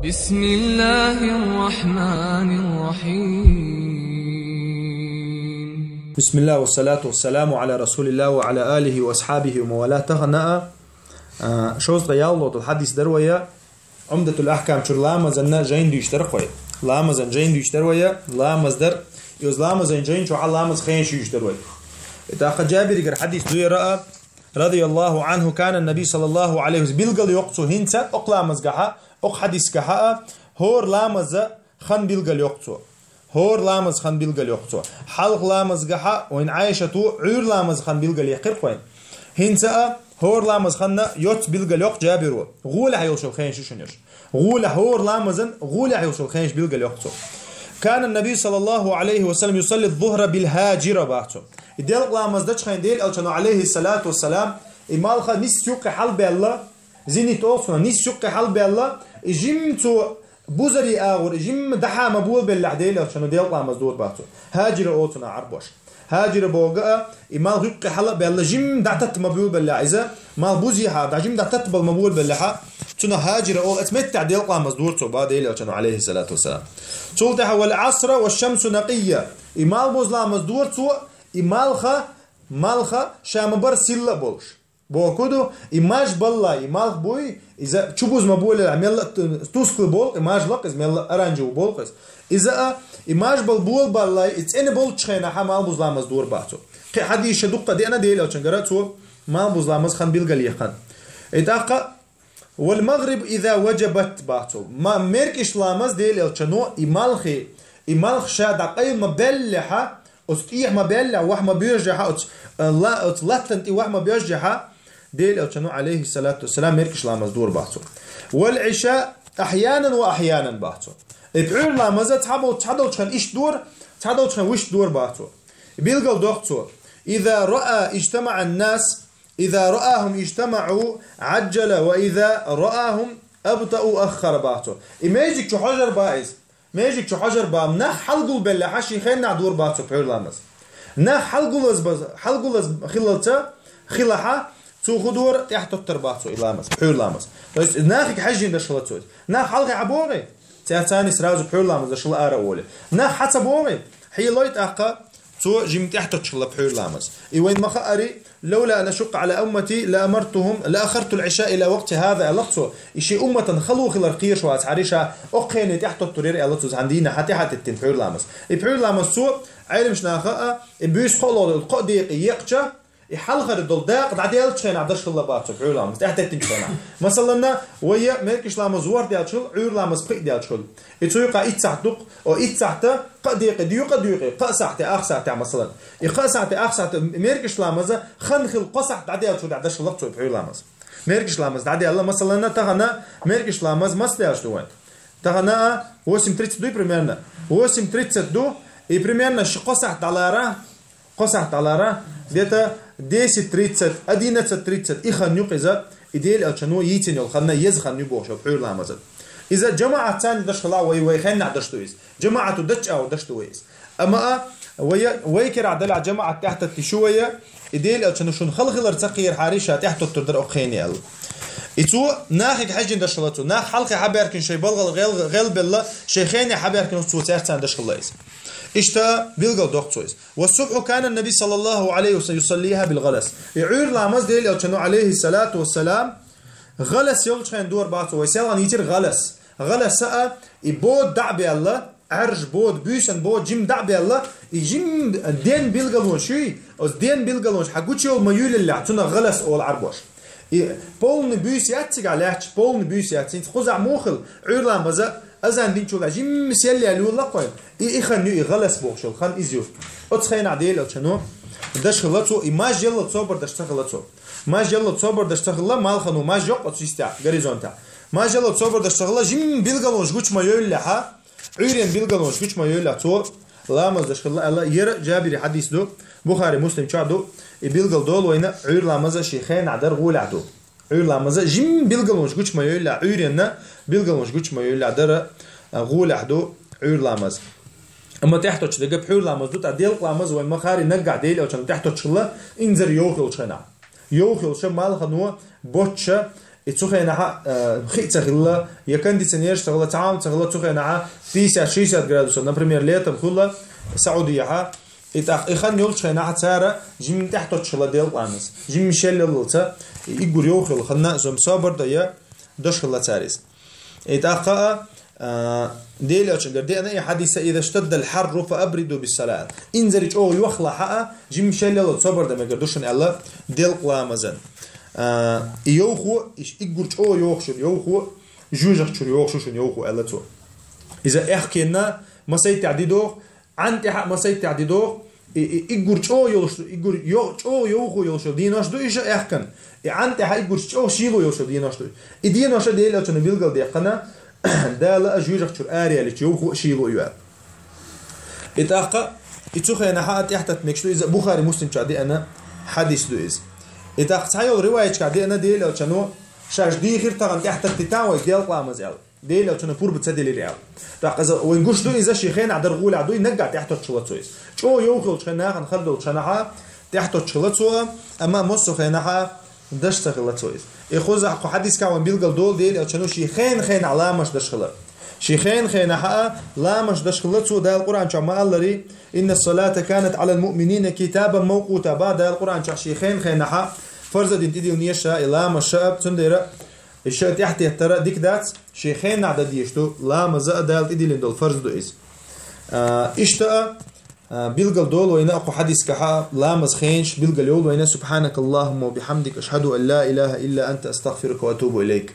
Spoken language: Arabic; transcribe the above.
بسم الله الرحمن الرحيم. بسم الله والصلاة والسلام على رسول الله وعلى آله وأصحابه وموالاه تغناء شوز غيالوت الحديث دروية عمدة الأحكام شر لامزن جين ديشتر خوي لامزن جين ديشتر ويا لامزدر يوز لامزن جين شو على لامز خين شو يشتر ويا إذا جابر يقر حديث دوي رأى رضي الله عنه كان النبي صلى الله عليه وسلم بيلقى يقصو هنسا أقلامز جحا أق حديث كحا هور لامز خن بيلقى يقصو هور لامز خن بيلقى يقصو حلق لامز جحا وين عايشة تو عور لامز خن بيلقى يقر خوين هنسا هور لامز خن يوت بيلقى يق جابرو غولة هيوصل خين شو شنيش غولة هور لامزن غولة هيوصل خينش بيلقى يقصو. كان النبي صلى الله عليه وسلم يصلي الظهر بالهاجرة باتو يدل لامز دش خين ديل ألشانو عليه الصلاة والسلام إمالخا نيس يوق حل بالله زينيت أوصنا نيس يوق حل بالله جمتو بوزري آور جم دحا مبول باللعديل ألشانو ديل لامز دور باتو هاجرة أوصنا عربوش هاجر بوجا إمال يق حلا بالله جم دعتت مبول باللعزة مال بوزي حا جم دعتت بالمبول باللحا تنا هاجر أول أتمتع ديل قامز دورته بعد إلى كانوا عليه الصلاة والسلام. تولتها والعصر والشمس نقية إمال بوزلام دورته إمالخا مالخا شام بر سيلا بولش بوكودو إماج بالله إمال بوي إذا تشوفوز مبول العمل توسكل بول إماج لق إز مل أرانجو بولقس إذا إماج بالبول بالله إتسين بول تشينا حمال بوزلام دور باتو حديث دقة دي أنا ديل أو شنقرأته ما بوزلام خان بيلقى يخان إتاقة والمغرب إذا وجبت باتو ما ميركش لامز ديل الشنو إمالخ شاد عقيم مبلحة أستيح مبلع وحما بيرجحها لا أطلتنت وحما بيرجحها ديل الشنو عليه الصلاة والسلام ميركش لامز دور باتو. والعشاء أحيانا وأحيانا باتو بعير لامز تحدل شن إيش دور تحدل شن وش دور باتو بيلقل دوقتو إذا رأى اجتمع الناس إذا رآهم اجتمعوا عجل وإذا رآهم أبطأوا أخر باتو إماجيك شو حجر بايز ماجيك شو حجر بام نح حلقل بلا حشي خينا دور باتو بحير لامز نح حلقل خلالتا خلاحة تو خدور تحت الترباتو إلامز بحير لامز بس ناخك حجين دشلتو نح حلقي عبوري تاني سرازو بحير لامز دشل آرا أولي نح حتى بوري حيلويت أقا تو جيم تحت تشلا بحير لامز وين ما خاري لولا أن أشق على أمتي لأمرتهم لأخرت العشاء إلى وقت هذا ألقصو إشي أمة خلو خلال قير شو عريشة أقيني تحت الطرير ألقصو عندنا حتى التين بحير لامز بحير لامز سو عالم شناخاء بيش خلو القديق يقشة يحلخر الدلداق دعديل تشين عدش الله باتو بحير لامز تحت التين شنا مثلا ويا ملكش لامز وار ديال شل عير لامز قيد ديال شل يتوقع إتسعتق أو إتسعت قديق ديوق قاسعت أخسعت مثلا يقاسعت أخسعت ملكش لامز خنخل قصح دعديل شو دعدش الله بحير لامز ملكش لامز دعديل الله مثلا تغنا ملكش لامز مستياش دوين تغنا 8:32 примерно 8:32 и примерно قصحت على را где-то 10:30 11:30 إخن إذا إديل ألشنو يتني الخنا يزخن يبوش بحير لامز إذا جماعة ثاني دش خلا ويخن دشتويس جماعة دش أو دشتويس أما ويكر عدل جماعة تحت التشوية إديل ألشنو شون خلخل تقير حارشة تحت التردر أخيني ال إتو ناخك حجين دشلتو ناخ حلقة حبيركن شيء بلغ غل بالله شيخين حبيركن سو تحت دش خلاص اشتا بيلقى دوقتويس. والصبح كان النبي صلى الله عليه وسلم يصليها بالغلس يعير لامز ديل ألشنو عليه الصلاة والسلام غلس يلشين دور باتو ويسيلان يتر غلس يبود دعبي الله عرج بود بيسن بود جيم دعبي الله يجيم دين بيلقلون شيء أو دين بيلقلون حقوش يول ميول اللي عتونا غلس أول عربوش بولن بيس ياتيك على بولن بيس ياتين خزع موخل عير لامز أزان دين شو جيم مسيلي على الله قايل إخنيو غلس بوشل خان إزيو أتخين عديل أتشنو دش خلطو إماج يلا تصبر دش تخلطو ماج يلا تصبر دش تخلط مال خنو ماج يق أتشيستع غريزونتا ماج يلا تصبر دش تخلط جيم بيلقلونش قوش ما يولها عيرين بيلقلونش قوش ما يولها تو لامز دش خلط الله ير جابري حديث دو بخاري مسلم شادو بيلقل دول وين عير لامز شيخين عدر غول عدو عير لامز جيم بيلقلونش قوش ما يولها عيرين بيلقلونش قوش ما يولها عدر غول عدو عير لامز اما تحته تشدق بحير لامز دوت عديل لامز وين ما خاري نقع ديل او تحته تشلا انزر يوخل شنا يوخل شمال خنو بوتش اتسخينا خيت تغلا يكنديسيونير تغلا تعام تغلا تسخينا 50-60 градусов например летом كله سعودية إخان يولش خينا سارة جيم تحت تشلا ديال قامس جيم مشل للتا يقول يوخل خلنا زم صبر ديا دشلا تاريس إتاقا ديل أشجر دي أنا حديث إذا اشتد الحر فأبردوا بالصلاة إنزلج أو يوخلا حق جيم مشل للتا صبر ده ما قدوشن الله ديل قامزن يوخو يقول أو يوخو جوجك شو يوخو الله تو إذا إحكينا ما سيتعديدو عن تحق ما سيتعديدو يقول أو يوخو يوشو ديناش دو إيش إحكن عن تحق يقول أو شيلو يوشو ديناش دو ديناش ديل أو تنبيل دي قنا ده لا جوجك شو أريا اللي يوخو شيلو يوال إتاقة يتوخي أنا حقت يحتت مكشلو إذا بخاري مسلم شادي أنا حديث دو إز إتاقة تحيل رواية شادي أنا ديل أو تنو شاش دي خير تغن تحتت تتاوي ديال قامز يال ديل أو تنو بور بتصدي لريال تاقة وينقش دو إذا شيخين عدر غول عدو ينقع تحتت شلتويس شو يوخل شناها نخلو شناها تحتت شلتوه أما مصو خيناها دش تغلتويس يخوز حديث كاون بيلقل دول ديل أو تنو شيخين علامش دشخلت شيخين خينها لا مش دشخلتو ده القرآن شو ما الله إن الصلاة كانت على المؤمنين كتابا موقوتا بعد القرآن شو شيخين خينها فرض دين تدي ونيشا إلا ما شاب تندير الشيء تحت يحترق ديك دات شيخين عدد يشتو لا مزا دال تدي لندول فرض دو إز إشتاء بيلقل دول وين أقو حديث كحا لا مزخينش بيلقل يول وين سبحانك اللهم وبحمدك أشهد أن لا إله إلا أنت أستغفرك وأتوب إليك